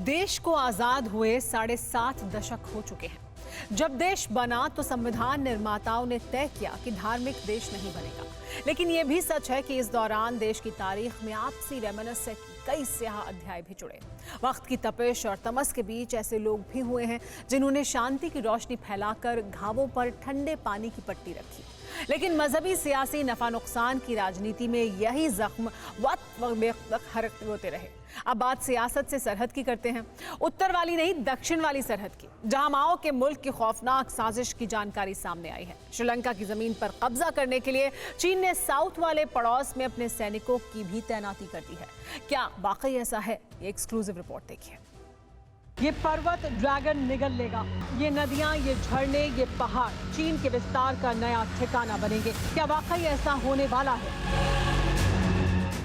देश को आजाद हुए 7.5 दशक हो चुके हैं। जब देश बना तो संविधान निर्माताओं ने तय किया कि धार्मिक देश नहीं बनेगा, लेकिन यह भी सच है कि इस दौरान देश की तारीख में आपसी रेमिनिस से कई स्याह अध्याय भी जुड़े। वक्त की तपिश और तमस के बीच ऐसे लोग भी हुए हैं जिन्होंने शांति की रोशनी फैलाकर घावों पर ठंडे पानी की पट्टी रखी, लेकिन मजहबी सियासी नफा नुकसान की राजनीति में यही जख्म वक्त हरकते होते रहे। अब बात सियासत से सरहद की करते हैं, उत्तर वाली नहीं दक्षिण वाली सरहद की, जहां माओ के मुल्क की खौफनाक साजिश की जानकारी सामने आई है। श्रीलंका की जमीन पर कब्जा करने के लिए चीन ने साउथ वाले पड़ोस में अपने सैनिकों की भी तैनाती कर दी है। क्या वाकई ऐसा है? ये एक्सक्लूसिव रिपोर्ट देखिए। ये पर्वत ड्रैगन निगल लेगा, ये नदियां, ये झरने, ये पहाड़ चीन के विस्तार का नया ठिकाना बनेंगे। क्या वाकई ऐसा होने वाला है?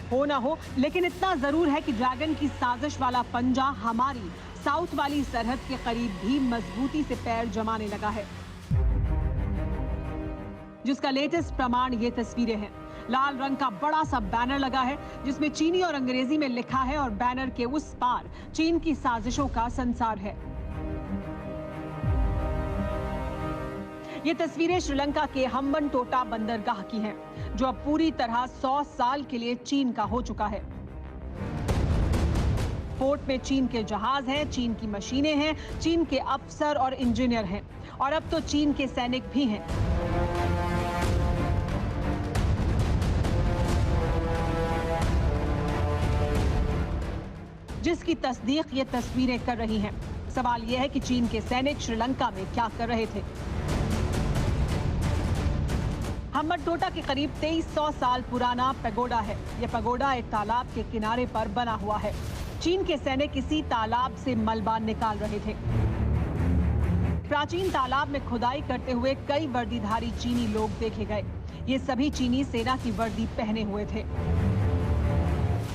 हो ना हो, लेकिन इतना जरूर है कि ड्रैगन की साजिश वाला पंजा हमारी साउथ वाली सरहद के करीब भी मजबूती से पैर जमाने लगा है, जिसका लेटेस्ट प्रमाण ये तस्वीरें हैं। लाल रंग का बड़ा सा बैनर लगा है जिसमें चीनी और अंग्रेजी में लिखा है और बैनर के उस पार चीन की साजिशों का संसार है। ये तस्वीरें श्रीलंका के हम्बनटोटा बंदरगाह की हैं, जो अब पूरी तरह 100 साल के लिए चीन का हो चुका है। पोर्ट में चीन के जहाज हैं, चीन की मशीनें हैं, चीन के अफसर और इंजीनियर हैं, और अब तो चीन के सैनिक भी हैं। जिसकी तस्दीक ये तस्वीरें कर रही हैं। सवाल यह है कि चीन के सैनिक श्रीलंका में क्या कर रहे थे। हम्बनटोटा के करीब 2300 साल पुराना पैगोडा है। यह पैगोडा एक तालाब के किनारे पर बना हुआ है। चीन के सैनिक इसी तालाब से मलबा निकाल रहे थे। प्राचीन तालाब में खुदाई करते हुए कई वर्दीधारी चीनी लोग देखे गए। ये सभी चीनी सेना की वर्दी पहने हुए थे।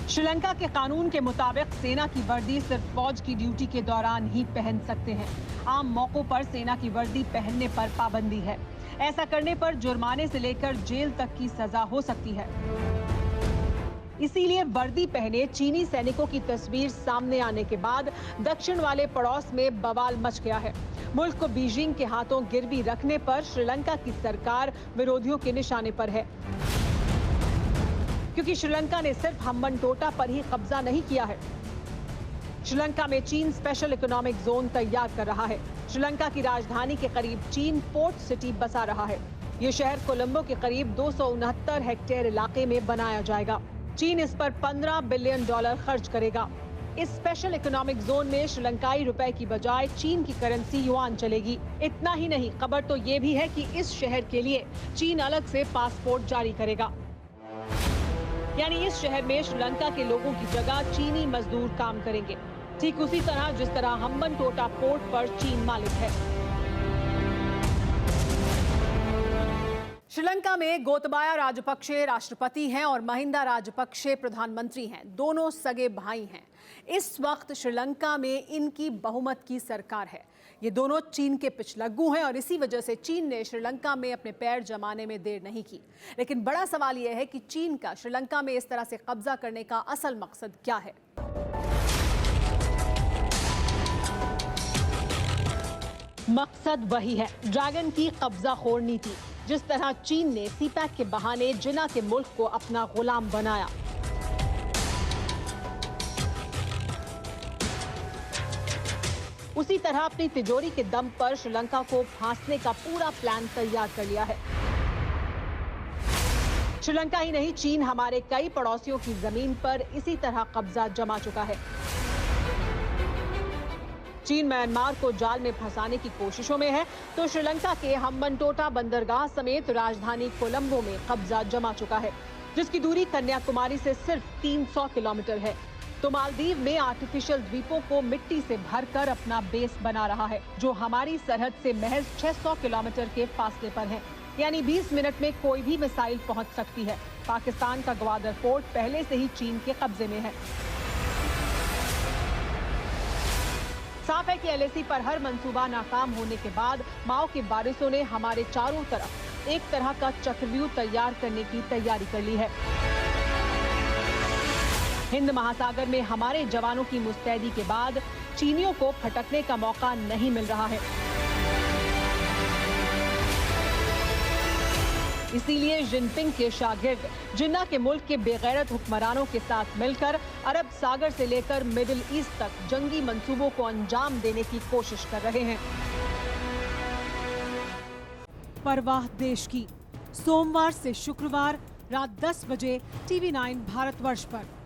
श्रीलंका के कानून के मुताबिक सेना की वर्दी सिर्फ फौज की ड्यूटी के दौरान ही पहन सकते हैं। आम मौकों पर सेना की वर्दी पहनने पर पाबंदी है। ऐसा करने पर जुर्माने से लेकर जेल तक की सजा हो सकती है। इसीलिए वर्दी पहने चीनी सैनिकों की तस्वीर सामने आने के बाद दक्षिण वाले पड़ोस में बवाल मच गया है। मुल्क को बीजिंग के हाथों गिरवी रखने पर श्रीलंका की सरकार विरोधियों के निशाने पर है, क्योंकि श्रीलंका ने सिर्फ हम्बनटोटा पर ही कब्जा नहीं किया है। श्रीलंका में चीन स्पेशल इकोनॉमिक जोन तैयार कर रहा है। श्रीलंका की राजधानी के करीब चीन पोर्ट सिटी बसा रहा है। ये शहर कोलंबो के करीब 269 हेक्टेयर इलाके में बनाया जाएगा। चीन इस पर $15 बिलियन खर्च करेगा। इस स्पेशल इकोनॉमिक जोन में श्रीलंकाई रुपए की बजाय चीन की करेंसी युआन चलेगी। इतना ही नहीं, खबर तो ये भी है कि इस शहर के लिए चीन अलग से पासपोर्ट जारी करेगा। यानी इस शहर में श्रीलंका के लोगों की जगह चीनी मजदूर काम करेंगे, ठीक उसी तरह जिस तरह हम्बनटोटा पोर्ट पर चीन मालिक है। श्रीलंका में गोतबाया राजपक्षे राष्ट्रपति हैं और महिंदा राजपक्षे प्रधानमंत्री हैं। दोनों सगे भाई हैं। इस वक्त श्रीलंका में इनकी बहुमत की सरकार है। ये दोनों चीन के पिछलग्गू हैं और इसी वजह से चीन ने श्रीलंका में अपने पैर जमाने में देर नहीं की। लेकिन बड़ा सवाल यह है कि चीन का श्रीलंका में इस तरह से कब्जा करने का असल मकसद क्या है? मकसद वही है, ड्रैगन की कब्जाखोर नीति। जिस तरह चीन ने सीपैक के बहाने जिन्ना के मुल्क को अपना गुलाम बनाया, उसी तरह अपनी तिजोरी के दम पर श्रीलंका को फांसने का पूरा प्लान तैयार कर लिया है। श्रीलंका ही नहीं, चीन हमारे कई पड़ोसियों की जमीन पर इसी तरह कब्जा जमा चुका है। चीन म्यांमार को जाल में फंसाने की कोशिशों में है, तो श्रीलंका के हम्बनटोटा बंदरगाह समेत राजधानी कोलंबो में कब्जा जमा चुका है, जिसकी दूरी कन्याकुमारी से सिर्फ 300 किलोमीटर है। तो मालदीव में आर्टिफिशियल द्वीपों को मिट्टी से भरकर अपना बेस बना रहा है, जो हमारी सरहद से महज 600 किलोमीटर के फासले पर है। यानी 20 मिनट में कोई भी मिसाइल पहुंच सकती है। पाकिस्तान का ग्वादर पोर्ट पहले से ही चीन के कब्जे में है। साफ है कि LAC पर हर मंसूबा नाकाम होने के बाद माओ के वारिसों ने हमारे चारों तरफ एक तरह का चक्रव्यूह तैयार करने की तैयारी कर ली है। हिंद महासागर में हमारे जवानों की मुस्तैदी के बाद चीनियों को भटकने का मौका नहीं मिल रहा है। इसीलिए जिनपिंग के शागिर्द जिन्ना के मुल्क के बेगैरत हुक्मरानों के साथ मिलकर अरब सागर से लेकर मिडिल ईस्ट तक जंगी मंसूबों को अंजाम देने की कोशिश कर रहे हैं। परवाह देश की, सोमवार से शुक्रवार रात 10 बजे TV9 भारतवर्ष पर।